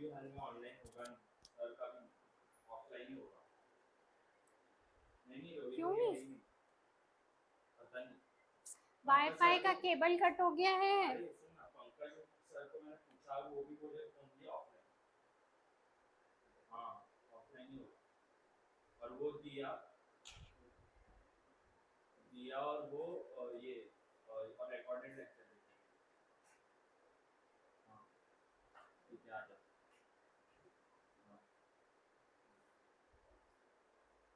भी हाल में ऑनलाइन होगा नहीं, सर का भी ऑफलाइन ही होगा। नहीं रवि क्यों भैया नहीं? है ही नहीं, पता नहीं। पंकज वाईफाई सर का को, केबल कट हो गया है। अरे सुन ना, पंकज सर को मैंने पूछा, वो भी बोले ओनली ऑफलाइन। हाँ, ऑफलाइन ही होगा। और वो दिया दिया और वो ये और रिकॉर्डेड लेक्चर देते हैं। हाँ, ठीक है, आ जाओ। हाँ,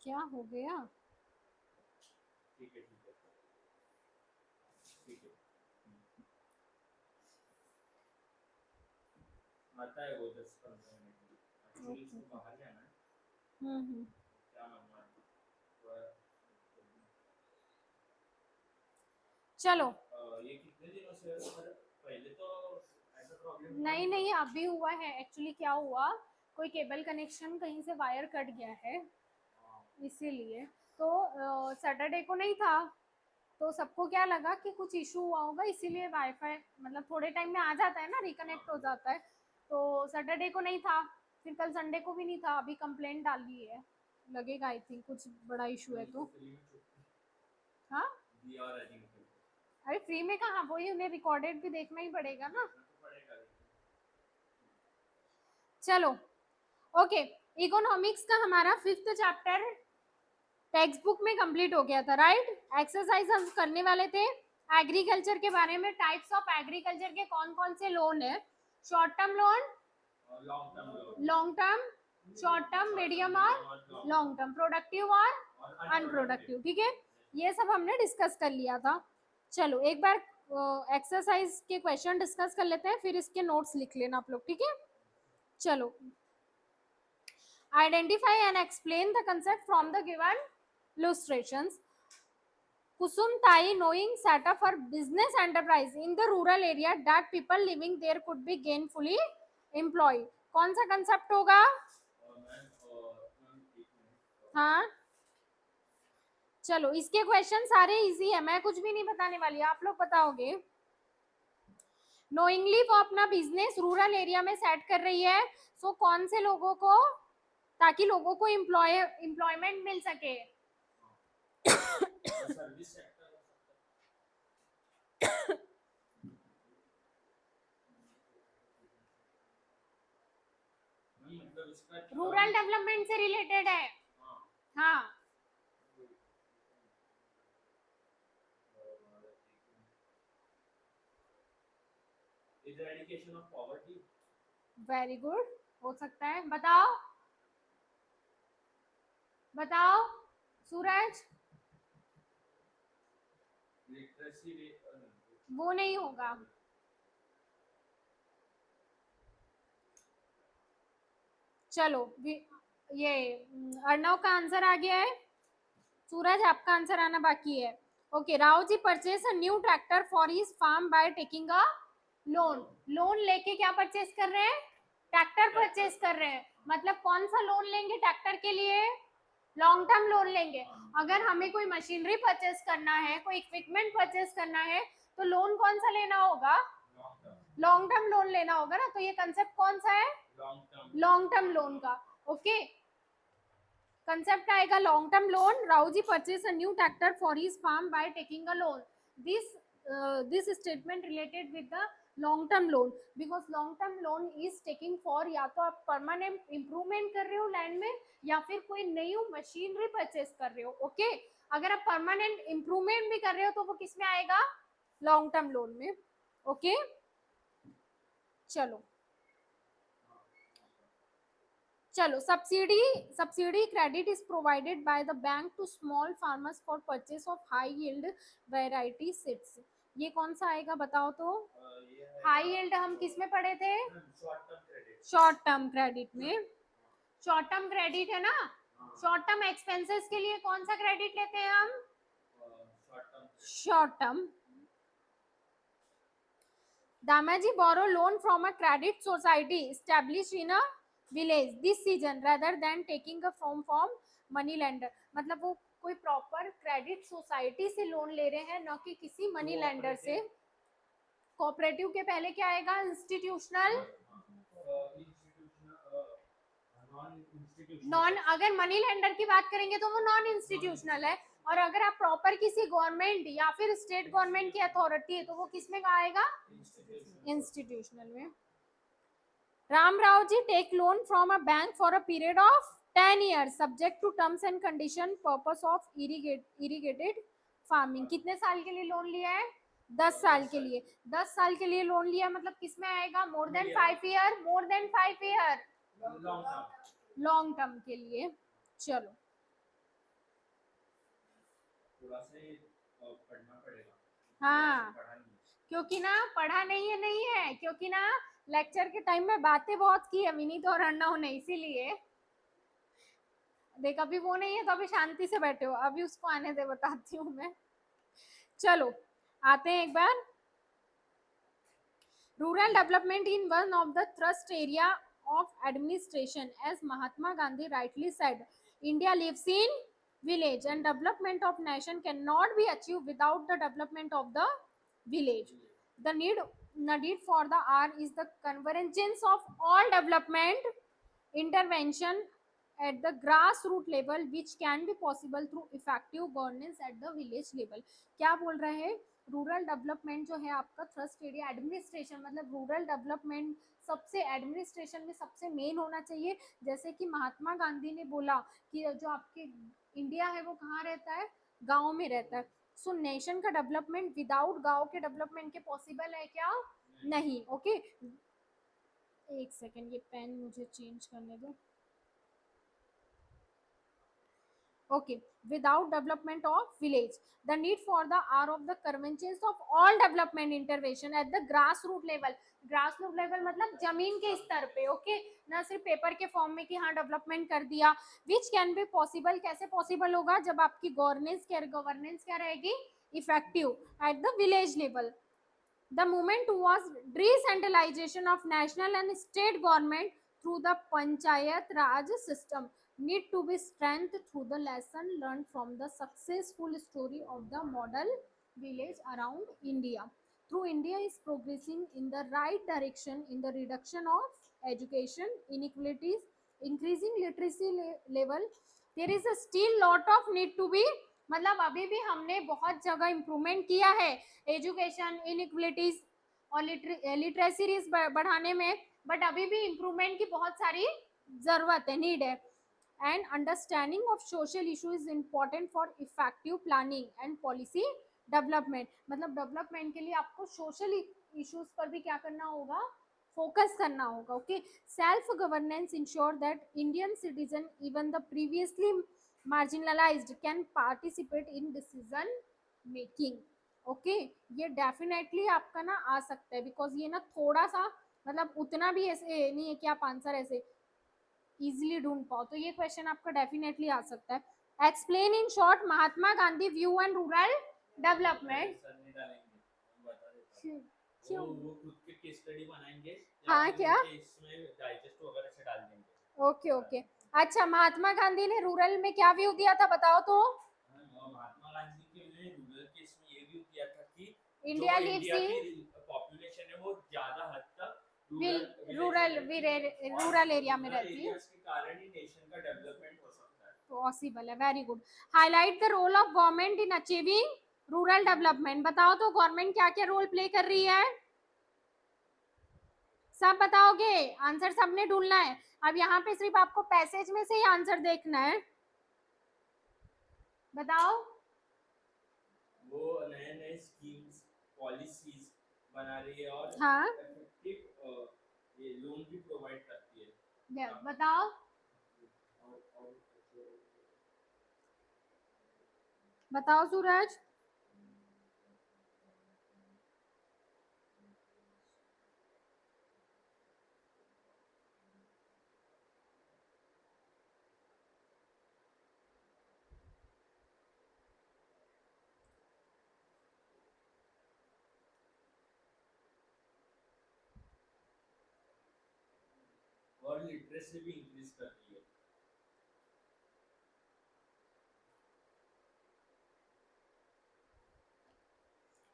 क्या हो गया? ठीक है ठीक है ठीक है। आता है वो 10-15 मिनट में, एक्चुअली ओके इसको ओके। बाहर जाना है। हम्म। क्या मानना है तो, चलो। ये कितने दिनों से है सर? पहले तो ऐसा प्रॉब्लम हुआ नहीं नहीं था। नहीं, अभी हुआ है। एक्चुअली क्या हुआ, कोई केबल कनेक्शन कहीं से वायर कट गया है, हाँ, इसीलिए। तो सैटरडे को नहीं था, तो सबको क्या लगा कि कुछ इशू हुआ होगा, इसीलिए वाईफाई मतलब थोड़े टाइम में आ जाता है ना, हाँ, रिकनेक्ट हो जाता है। तो सैटरडे को नहीं था, फिर कल संडे को भी नहीं था। अभी कंप्लेंट डाली है, लगेगा आई थिंक कुछ बड़ा इशू है कल तो तो। फ्री में छुट्टी हाँ। दिया और अजीब को अरे फ्री में कहाँ, वही उन्हें रिकॉर्डेड भी देखना ही पड़ेगा ना। देखना तो पड़ेगा लेकिन। चलो। ओके। इकोनॉमिक्स का हमारा 5th चैप्टर टेक्स्ट बुक में कंप्लीट हो गया था, राइट। एक्सरसाइज हम करने वाले थे एग्रीकल्चर के बारे में। टाइप्स ऑफ एग्रीकल्चर के कौन कौन से लोन है? Short term loan, long term loan, long term, short term, short term, medium और मीडियम और लॉन्ग लॉन्ग टर्म, प्रोडक्टिव और और अनप्रोडक्टिव। अनप्रोडक्टिव। ठीक है, ये सब हमने डिस्कस कर लिया था। चलो एक बार एक्सरसाइज के क्वेश्चन डिस्कस कर लेते हैं, फिर इसके नोट्स लिख लेना आप लोग, ठीक है। चलो, identify and explain the concept from the given illustrations. Kusum Tai knowing set up for business enterprise in the rural area that people living there could be gainfully employed. कौन सा कंसेप्ट होगा? मैम एक minute. हाँ, चलो इसके question सारे easy है, मैं कुछ भी नहीं बताने वाली, आप लोग बताओगे। नोइंगली वो अपना बिजनेस रूरल एरिया में सेट कर रही है, सो कौन से लोगों को, ताकि लोगों को एम्प्लॉयमेंट मिल सके। सर्विस सेक्टर हो सकता है, मतलब इसका रूरल डेवलपमेंट से रिलेटेड है। हाँ, हाँ। Eradication of poverty. Very good, हो सकता है। बताओ बताओ सूरज। लिटरेसी रेट, वो नहीं होगा। चलो ये अर्णव का आंसर आ गया है। सूरज आपका आंसर आना बाकी है। Okay, Rao ji purchase a new tractor for his farm by taking a loan. Loan लेके क्या परचेज कर रहे हैं? ट्रैक्टर परचेज कर रहे हैं। मतलब कौन सा लोन लेंगे ट्रैक्टर के लिए? लॉन्ग टर्म लोन लेंगे। अगर हमें कोई मशीनरी परचेज करना है, कोई इक्विपमेंट परचेज करना है, तो लोन कौन सा लेना होगा? लॉन्ग टर्म लोन लेना होगा ना। तो ये कंसेप्ट कौन सा है? लॉन्ग टर्म लोन का। ओके, कंसेप्ट आएगा long term loan. Raoji purchase a new tractor for his farm by taking a loan. This statement related with the long term loan, because long term loan is taking for, या तो आप permanent improvement कर रहे हो land में, या फिर कोई नई मशीनरी परचेज कर रहे हो। ओके, अगर आप परमानेंट इंप्रूवमेंट भी कर रहे हो तो वो किस में आएगा? लॉन्ग टर्म लोन में। ओके, चलो चलो। Subsidy subsidy credit is provided by the bank to small farmers for purchase of high yield variety seeds. ये कौन सा आएगा बताओ तो? हाई यील्ड हम किस में पढ़े थे? शॉर्ट टर्म क्रेडिट में। शॉर्ट टर्म क्रेडिट है ना। शॉर्ट टर्म एक्सपेंसेस के लिए कौन सा क्रेडिट लेते हैं हम? Short term. Damaji borrow loan from a credit society established in a village this season rather than taking a from money lender। मतलब वो कोई प्रॉपर क्रेडिट सोसाइटी से लोन ले रहे हैं, न कि किसी मनी लेंडर से। कोऑपरेटिव के पहले क्या आएगा? इंस्टीट्यूशनल इंस्टीट्यूशन नॉन, अगर मनी लेंडर की बात करेंगे तो वो नॉन इंस्टीट्यूशनल है, और अगर आप प्रॉपर किसी गवर्नमेंट या फिर स्टेट गवर्नमेंट की अथॉरिटी है तो वो किस में आएगा, इंस्टीट्यूशनल में। Ram Raoji take loan from a bank for a period of 10 years subject to terms and condition purpose of irrigated farming। कितने साल के लिए लोन लिया है, 10 साल के लिए। 10 साल के लिए लोन लिया मतलब किस में आएगा, more than 5 year, more than 5 year, long term, long term के लिए। चलो थोड़ा से पढ़ना पड़ेगा। हाँ, पढ़ा नहीं है। क्योंकि ना पढ़ा नहीं है, क्योंकि ना लेक्चर के टाइम में बातें बहुत की है विनीत और अर्णव ने, इसीलिए देख अभी वो नहीं है तो अभी शांति से बैठे हो, अभी उसको आने दे, बताती हूँ मैं। चलो आते हैं एक बार। Rural development in one of the thrust area of administration, as Mahatma Gandhi rightly said, India lives in village and development of nation cannot be achieved without the development of the village. The need for the hour is the convergence of all development intervention at the grassroots level which can be possible through effective governance at the village level। क्या बोल रहे हैं, rural development जो है आपका thrust area administration, मतलब rural development सबसे administration में सबसे मेन होना चाहिए। जैसे कि महात्मा गांधी ने बोला कि जो आपके इंडिया है वो कहाँ रहता है, गांव में रहता है। सो नेशन का डेवलपमेंट विदाउट गांव के डेवलपमेंट के पॉसिबल है क्या, नहीं। ओके एक सेकेंड, ये पेन मुझे चेंज करने दो। Okay, without development of village, the need for the hour of the convergence of all development intervention at the grassroots level। grassroots level मतलब जमीन के स्तर पे, ओके ना सिर्फ पेपर के फॉर्म में कि हाँ डेवलपमेंट कर दिया। विच कैन बी पॉसिबल, कैसे पॉसिबल होगा, जब आपकी गवर्नेंस क्या रहेगी, effective at the village level. The movement was decentralization of national and state government through the Panchayat Raj system need to be strengthened through the lesson learned from the successful story of the model village around India. Through India is progressing in the right direction in the reduction of education inequalities, increasing literacy level. There is a still lot of need to be, मतलब अभी भी हमने बहुत जगह improvement किया है education inequalities और literacy rate बढ़ाने में, बट अभी भी इम्प्रूवमेंट की बहुत सारी जरूरत है, नीड है। And understanding of social issue is important for effective planning and policy development. मतलब डेवलपमेंट के लिए आपको सोशल इश्यूज पर भी क्या करना होगा, फोकस करना होगा। Okay, self governance ensure that Indian citizen even the previously marginalized can participate in decision making। Okay ये डेफिनेटली आपका ना आ सकता है, बिकॉज ये ना थोड़ा सा मतलब उतना भी ऐसे नहीं है कि आप आंसर ऐसे इजीली ढूंढ पाओ, तो ये क्वेश्चन आपका डेफिनेटली आ सकता है। Explain in short Mahatma Gandhi view and rural development. क्यों, वो खुद के केस स्टडी बनाएंगे, हाँ क्या, इसमें डाइजेस्ट वगैरह से डाल देंगे। ओके ओके अच्छा, महात्मा गांधी ने रूरल में क्या व्यू दिया था बताओ तो। महात्मा गांधी ने रूरल केस में ये व्यू दिया था कि इंडिया जो लिव्स इंडिया इन की पॉपुलेशन है वो ज्यादा हद तक रूरल एरिया में रहती है, के कारण ही नेशन का डेवलपमेंट हो सकता है, पॉसिबल है। Very good. Highlight the role of government in achieving rural development. बताओ तो गवर्नमेंट क्या क्या रोल प्ले कर रही है, सब बताओगे, आंसर सबने ढूंढना है। अब यहाँ पे सिर्फ आपको पैसेज में से ही आंसर देखना है, बताओ। वो नए नए स्कीम्स पॉलिसीज बना रही है और हाँ इफेक्टिव ये लोन भी प्रोवाइड करती है। बताओ बताओ सूरज। और लिटरेसी भी इंक्रीज कर रही है।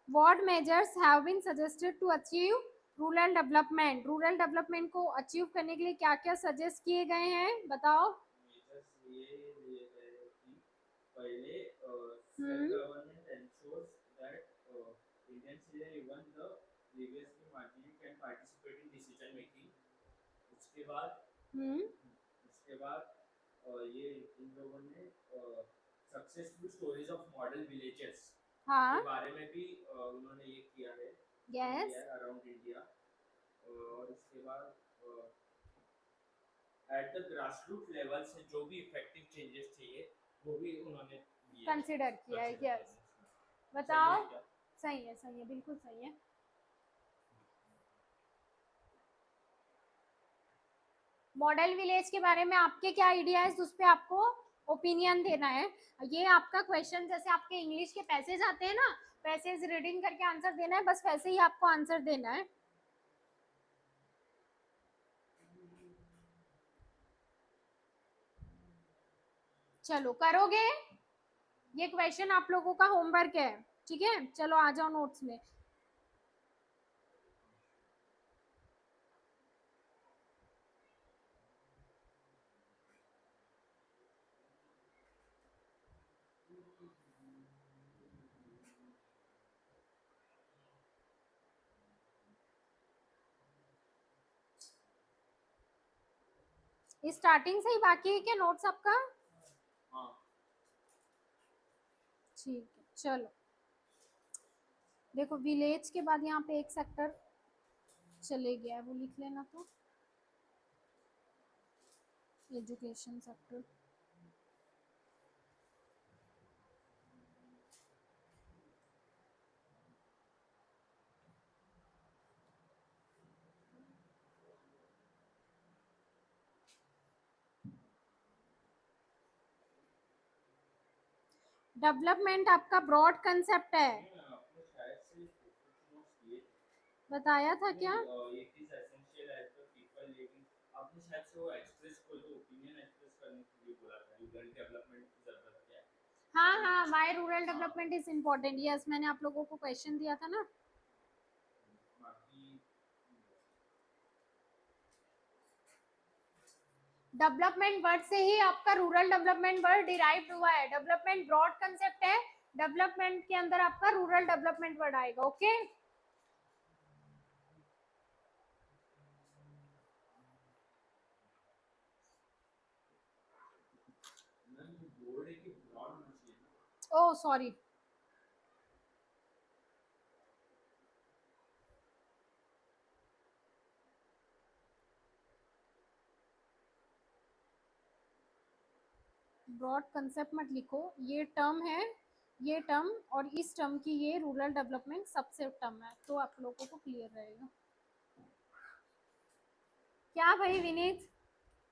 What measures have been suggested to achieve rural development. Rural development को अचीव करने के लिए क्या क्या सजेस्ट किए गए हैं बताओ। ये कह रहे कि पहले hmm self government ensures that Indian citizen even the previously marginal can participate in decision making. उसके बाद हम्म उसके बाद ये इन लोगों ने successful stories of model villages हाँ के बारे में भी उन्होंने ये किया है यस अराउंड इंडिया। और उसके बाद एट द ग्रासरूट लेवल से जो भी इफेक्टिव चेंजेस चाहिए वो भी उन्होंने लिए कंसिडर किया है, consider किए यस। हैं। बताओ। सही है क्या? सही है बिल्कुल सही है। मॉडल विलेज के बारे में आपके क्या आइडिया है, उस पे आपको ओपिनियन देना है। ये आपका क्वेश्चन जैसे आपके इंग्लिश के पैसेज आते हैं ना, पैसेज रीडिंग करके आंसर देना है, बस वैसे ही आपको आंसर देना है। चलो करोगे, ये क्वेश्चन आप लोगों का होमवर्क है, ठीक है। चलो आ जाओ नोट्स में। स्टार्टिंग से ही बाकी है क्या नोट्स आपका? हाँ ठीक है चलो। देखो विलेज के बाद यहाँ पे एक सेक्टर चले गया है, वो लिख लेना। तो एजुकेशन सेक्टर, डेवलपमेंट आपका ब्रॉड कंसेप्ट है, आपने शायद से कुछ नोट्स दिए थे। बताया था क्या? It is essential as the people living. आपने शायद से वो एक्सप्रेस को जो ओपिनियन एक्सप्रेस करने के लिए बोला था रूरल डेवलपमेंट की जरूरत क्या है। हाँ why rural development is important, yes मैंने आप लोगों को क्वेश्चन दिया था ना। बाकी डेवलपमेंट वर्ड से ही आपका रूरल डेवलपमेंट वर्ड डिराइव्ड हुआ है। डेवलपमेंट ब्रॉड कंसेप्ट है, डेवलपमेंट के अंदर आपका रूरल डेवलपमेंट वर्ड आएगा। ओके बोर्ड है कि ब्रॉड होना चाहिए ना। ओह सॉरी, ब्रॉड कंसेप्ट मत लिखो, ये टर्म है, ये टर्म और इस टर्म की ये रूरल डेवलपमेंट सबसे टर्म है, तो आप लोगों को क्लियर रहेगा। क्या भाई विनीत,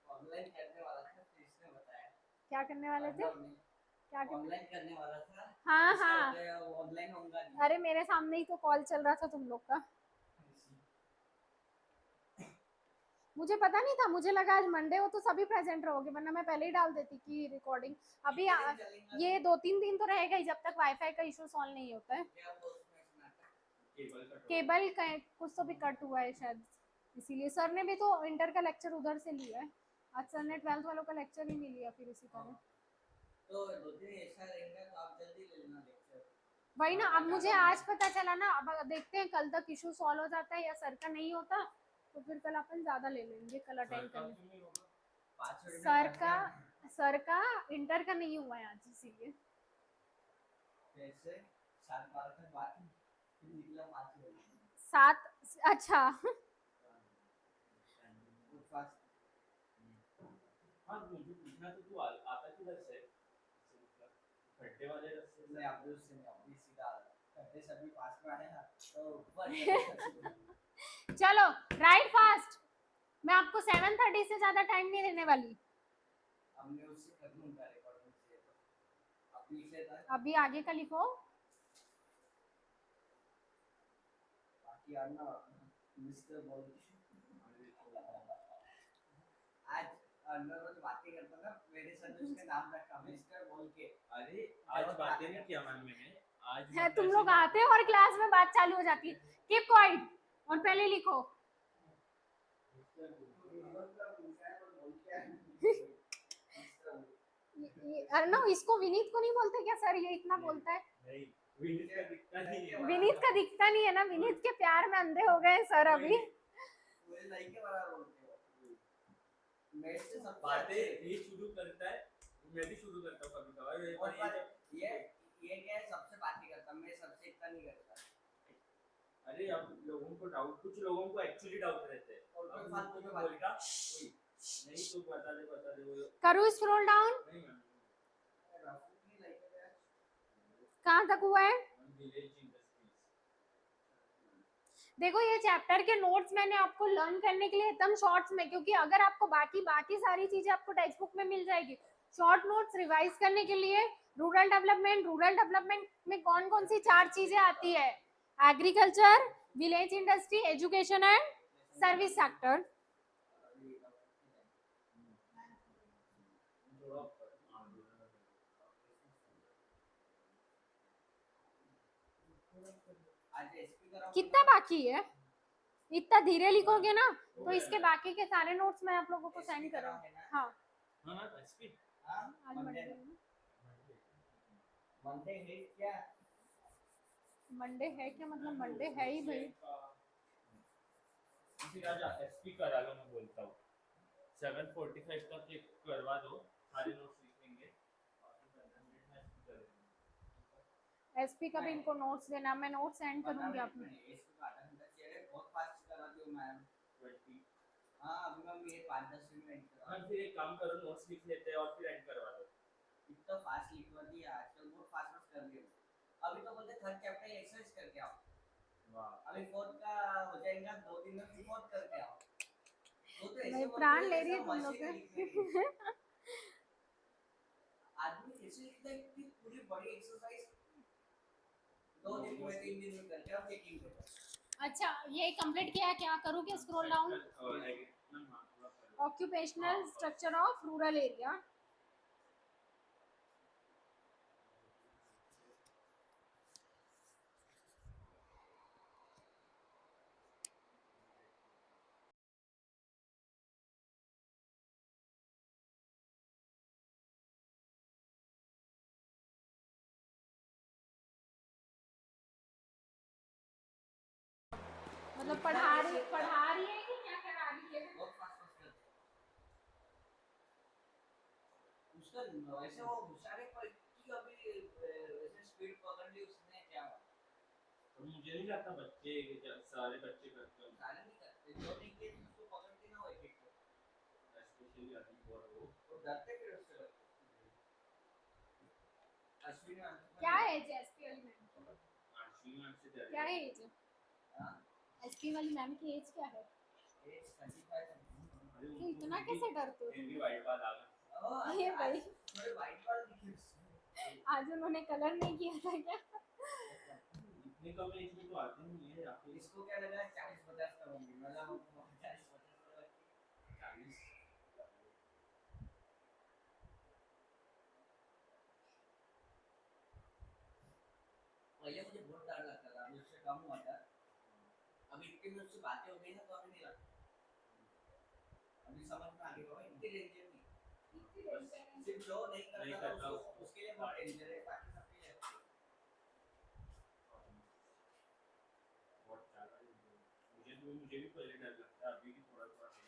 ऑनलाइन करने वाला था तो इसने बताया। क्या करने वाले थे? क्या करने? ऑनलाइन करने वाला था। हाँ इसका हाँ, होता है, वो ऑनलाइन होगा नहीं। अरे मेरे सामने ही तो कॉल चल रहा था तुम लोग का, मुझे पता नहीं था, मुझे लगा आज मंडे हो तो सभी प्रेजेंट रहोगे, वरना मैं पहले ही डाल देती कि रिकॉर्डिंग। अभी ये 2-3 दिन तो रहेगा ही, जब तक वाईफाई का इशू सॉल्व नहीं होता है। क्या वो उसमें नाटक केबल कुछ तो भी कट हुआ है शायद, इसीलिए सर ने भी तो इंटर का लेक्चर उधर से लिया है। आज सर ने 12th वालों का लेक्चर ही नहीं लिया फिर इसी तरह। तो दो दिन ऐसा रहेगा तो आप जल्दी ले लेना लेक्चर। वही ना, अब मुझे आज पता चला ना, अब देखते हैं कल तक इशू सॉल्व हो जाता है या सर का नहीं होता, तो फिर कल अपन ज्यादा ले लेंगे, कल अटेंड कर लेंगे। सर का इंटर का नहीं हुआ है आज, इसीलिए। जैसे 7-12 तक बात फिर निकला 5 बजे 7, अच्छा हाँ मुझे पूछना तो तू आता किधर से खड्डे वाले रास्ते से। मैं अब्दुल से नहीं अभी सीधा खड्डे सभी पास में आए ना तो ऊपर चलो राइट फास्ट, मैं आपको 7:30 से ज्यादा टाइम नहीं देने वाली। हमने उससे कर लूंगा रिकॉर्डिंग से तो आप लिख लेता अभी आगे का लिखो। बाकी आना मिस्टर बोल आज अंदर रोज बातें करता ना मेरे साथ उसका नाम रखा मिस्टर बोल के। अरे आज बातें नहीं किया मैम मैंने आज है तुम लोग आते हो और क्लास में बात चालू हो जाती है, कीप क्वाइट और पहले लिखो। अर्णव इसको विनीत को नहीं बोलते क्या सर? ये इतना बोलता है। नहीं, विनीत का दिखता नहीं है। विनीत का दिखता नहीं है ना, विनीत के प्यार में अंधे हो गए सर अभी। मुझे लाइक के बराबर बोलते हो। मेरे से सबसे बातें अच्छे- ये शुरू करता है, मैं भी शुरू करता हूँ कभी कभार। और और ये क्या है, सबसे बातें करता, मैं सबसे इतना नहीं करता। अरे अब लोगों को डाउट, कुछ लोगों को एक्चुअली डाउट रहते हैं और कोई अब फालतू उनको की मैं बात बोलेगा कोई नहीं तो बता दे वो करूँ स्क्रॉल डाउन? नहीं मैम नहीं लाइक है यार। कहाँ तक हुआ है? Village industries. देखो ये चैप्टर के नोट्स मैंने आपको लर्न करने के लिए एकदम शॉर्ट्स में, क्योंकि अगर आपको बाकी सारी चीजें आपको टेक्स्ट बुक में मिल जाएगी, शॉर्ट नोट्स रिवाइज करने के लिए रूरल डेवलपमेंट में कौन कौन सी 4 चीजें आती है? Agriculture, village industry, education and service sector. आज एसपी करा कितना बाकी है? इतना धीरे लिखोगे ना तो इसके बाकी के सारे नोट्स मैं आप लोगों को सेंड करूंगी। हाँ हाँ एसपी हां आज मंडे मंडे है क्या? मंडे है क्या? मतलब मंडे है ही भाई। फिर आज एसपी करा लो, मैं बोलता हूँ 7:45 तक एक करवा दो, सारे नोट्स लिखेंगे और फिर 10 मिनट में एसपी करेंगे। एसपी का भी इनको नोट्स देना, मैं नोट्स सेंड करूंगी आप लोग। इसको काटा घंटा चेहरे बहुत फास्ट कराती हूं मैम। 20 हां अभी मैम ये 5-10 मिनट में हाँ फिर एक काम करो, नोट्स लिख लेते हैं और फिर एंड करवा दो। इतना फास्ट लिखवा दिया आजकल, बहुत फास्ट कर दिया। अभी तो बोलते थर्ड चैप्टर एक्सरसाइज करके आओ। वाह अभी फोर्थ का हो जाएगा 2 दिन में, फोर्थ करके आओ। तो ऐसे मैं बोलते प्राण हैं ले रही है जैसे तुम लोग मशीन से। लिखने की। आदमी ऐसे लिखता है कि पूरी बड़ी एक्सरसाइज 2 दिन में 3 दिन में करके आप चेकिंग करो। अच्छा ये कंप्लीट किया, क्या करूँ? क्या scroll down? Occupational structure of rural area. मतलब पढ़ा रही है कि क्या करा रही है? बहुत फास्ट फास्ट करते हैं। उसका वैसे वो होशियार है, पर कि अभी वैसे स्पीड पकड़ ली उसने, क्या हुआ? और मुझे नहीं लगता बच्चे सारे बच्चे करते हैं, सारे नहीं करते, जो नहीं किए उसको पकड़ती ना वो एक एक को। स्पेशली आदमी वो डरते फिर उससे बच्चे। अश्विनी मैम क्या है एसपी वाली मैम? आश्विनी मैम से क्या है एज? हां एसपी वाली मैम की एज क्या है? एज 35 तो इतना कैसे डरते हो फिर भी तुम? वाइट बाल आ गया। ओह ये भाई थोड़े वाइट बाल दिखे उसमें। आज उन्होंने कलर नहीं किया था क्या? इतने कम एज में तो आते नहीं है आपको। इसको क्या लगा 40-50 का होंगे, मतलब 40-50 का 40 पहले मुझे बहुत डर लगता था, अभी उससे कम हुआ था। अभी इतनी में उससे बातें हो गई ना तो अभी नहीं लगता। अभी समझ में आ गया भाई इतनी डेंजर नहीं। सिर्फ जो नहीं करता था उसके लिए बहुत डेंजर है, बाकी सब के लिए बहुत ज्यादा मुझे भी पहले डर लगता है, अभी भी थोड़ा थोड़ा है।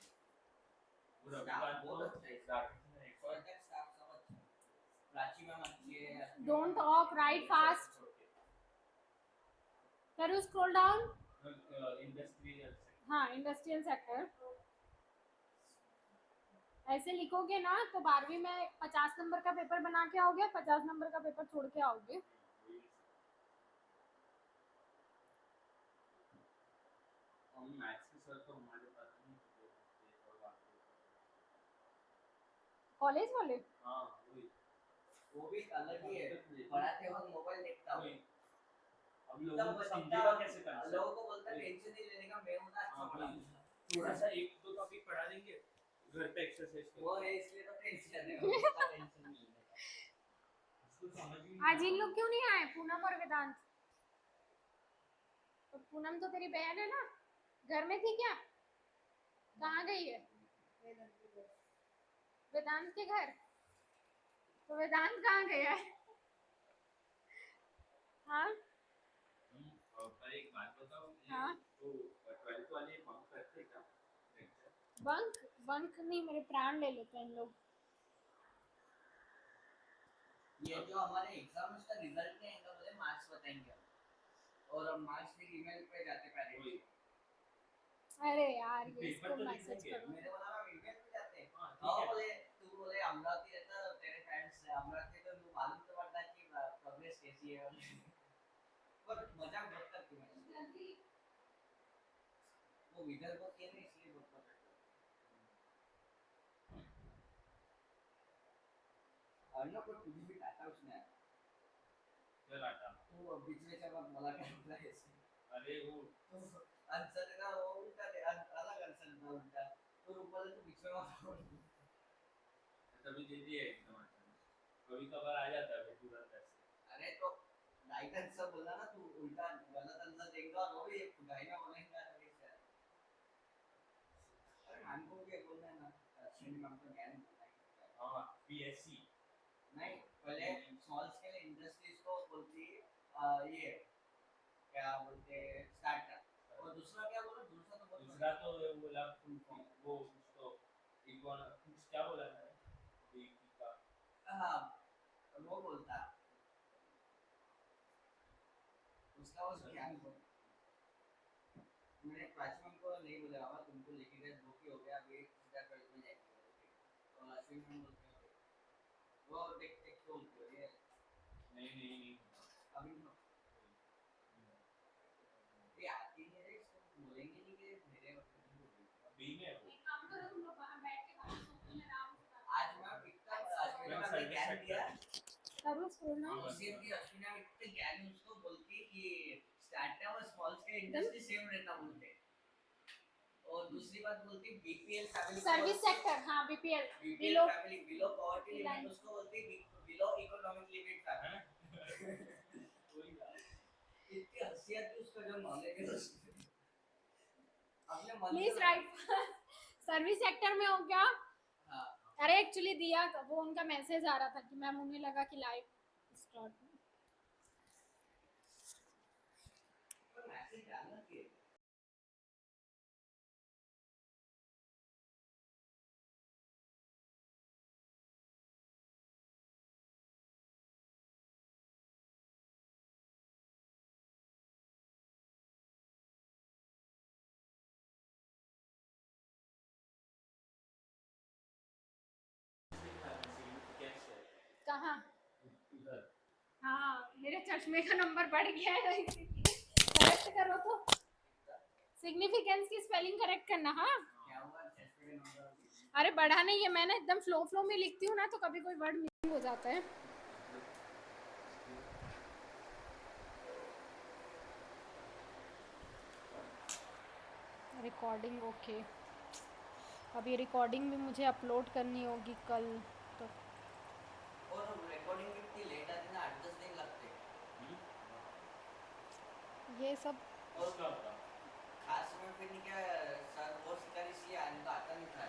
और अभी बात बहुत तो अच्छा है। स्टार्टिंग में एक फर्दर स्टाफ सब अच्छा है। प्राची मैम अच्छी है। Don't talk, right fast. करूँ स्क्रॉल डाउन? इंडस्ट्रियल हाँ इंडस्ट्रियल सेक्टर। ऐसे लिखोगे ना तो 12वीं में 50 नंबर का पेपर बना के आओगे, 50 नंबर का पेपर छोड़ के आओगे। मैथ्स के सर तो हमारे पास नहीं थे, और बात कॉलेज वाले? हाँ वही वो भी अलग ही है, पढ़ाते वक्त मोबाइल देखता हूँ। अब लोगों को समझेगा कैसे करना, लोगों को बोलता है टेंशन नहीं लेने का, मैं हूं ना अच्छा पढ़ाऊंगा। थोड़ा सा एक दो टॉपिक पढ़ा देंगे, घर पे एक्सरसाइज वो है इसलिए तो टेंशन है, उसका टेंशन नहीं है। उसको समझ ही आज इन लोग क्यों नहीं आए, पूनम और वेदांत? तो पूनम तो तेरी बहन है ना, घर में थी क्या? कहाँ गई है? वेदांत के घर। तो वेदांत कहाँ गया है? हाँ पर एक बात बताओ, हाँ। तो 12th वाले बंक करते क्या लेक्चर? बंक बंक नहीं, मेरे प्राण ले लेते हैं इन लोग। ये जो हमारे एग्जाम्स का रिजल्ट नहीं आएगा बोले मार्क्स बताएंगे और हम मार्क्स फिर ईमेल पे जाते पहले। अरे यार ये पेपर इसको तो मैसेज लिखेंगे। करो। मेरे वाला में ईमेल पे जाते हैं। हाँ, ठीक हाँ है। बोले तू बोले अमरावती रहता है तेरे फ्रेंड्स से अमरावती तो तू मालूम तो पड़ता है कि प्रोग्रेस कैसी है। पर मजाक बहुत करती मैं वो विदर्भ को के नहीं इसलिए बहुत करती और ना कोई कुछ भी टाटा उसने चल आटा। तो बीच में जब मला करता है ऐसे अरे वो तो आंसर है ना वो उल्टा अलग आंसर था उल्टा तो बोले तो बीच में मत तभी दे दिया एकदम आटा। कभी कभार आ जाता है तुरंत ऐसे। अरे तो राइट आंसर बोला ना तू उल्टा गलत आंसर देगा और वो भी गाइना बोलेगा ऐसे अरे मैम को क्या बोलना है ना अश्विनी मैम को ज्ञान हाँ, पीएससी नहीं पहले स्मॉल स्केल इंडस्ट्रीज को बोलती ये क्या बोलते स्टार्टअप और दूसरा क्या बोला दूसरा तो बोल दूसरा तो वो बोला वो कुछ तो इकोन कुछ क्या बोला मैंने का हाँ वो बोलता उसका वो ज्ञान बोल मैंने प्राचीन को नहीं बोला बाबा तुमको लेके गए धोखे हो गया अभी सीधा कॉलेज में जाएंगे तो अश्विन मैम बोलते हैं वो देख देख के बोलते हो ये नहीं अभी तो ये आती नहीं है इसको बोलेंगे नहीं कि मेरे बी में वो एक काम करो तुम लोग बाहर बैठ के बात करो, मैं राम से बात आज मैं इतना अश्विन मैम ने ज्ञान दिया करो स्कूल ना। सेम की अश्विन मैम इतने ज्ञान उसको बोलती कि स्टार्टअप और स्मॉल स्केल इंडस्ट्री सेम रहता बोलते और दूसरी बात बोलती बीपीएल फैमिली सर्विस सेक्टर, हाँ BPL below family below poverty limit उसको बोलती बिलो इकोनॉमिक लिमिट फैमिली वही बात। इतनी हंसी आती है उसका जो नॉलेज है अपने मन प्लीज से राइट सर्विस सेक्टर में हो क्या? हाँ अरे एक्चुअली दिया वो उनका मैसेज आ रहा था कि मैम उन्हें लगा कि लाइव स्टार्ट पर मैसेज डालना चाहिए कहाँ? उधर हाँ मेरे चश्मे का नंबर बढ़ गया है करेक्ट करो तो सिग्निफिकेंस की स्पेलिंग करेक्ट करना। हाँ क्या हुआ चेस्ट पे नंबर अरे बढ़ा नहीं है, मैंने एकदम फ्लो में लिखती हूँ ना तो कभी कोई वर्ड मिसिंग हो जाता है। रिकॉर्डिंग ओके, अब ये रिकॉर्डिंग भी मुझे अपलोड करनी होगी कल तो। और रिकॉर्डिंग कितनी लेट आती ना 8-10 दिन लगते ये सब और उसका होता खास में फिर नहीं क्या सर वो सिखा इसलिए आने तो आता नहीं था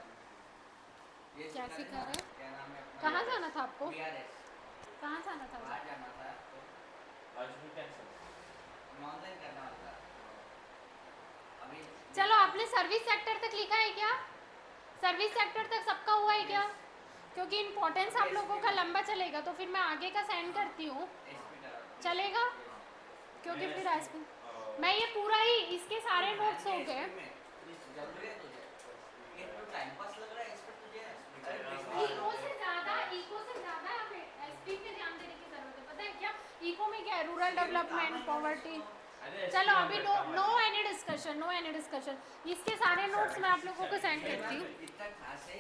ये क्या सिखा रहे? क्या नाम है अपना कहाँ जाना था आपको? बीआरएस कहाँ जाना था? बाहर जाना था तो आज भी कैंसिल ऑनलाइन करना होता अभी चलो आपने सर्विस सेक्टर तक लिखा है क्या? सर्विस सेक्टर तक सबका हुआ है क्या? क्योंकि इम्पोर्टेंस आप लोगों का लंबा चलेगा तो फिर मैं आगे का सेंड करती हूँ, चलेगा? क्योंकि फिर आज मैं ये पूरा ही इसके सारे नोट्स हो गए। जरूरी है तुझे ये तो टाइम पास लग रहा है इस पे तुझे इको से ज्यादा एसपी पे ध्यान देने की जरूरत है, पता है क्या? इको में क्या है? Rural development, poverty. चलो अभी नो एनी डिस्कशन इसके सारे नोट्स मैं आप लोगों को सेंड करती हूँ। इतना खास है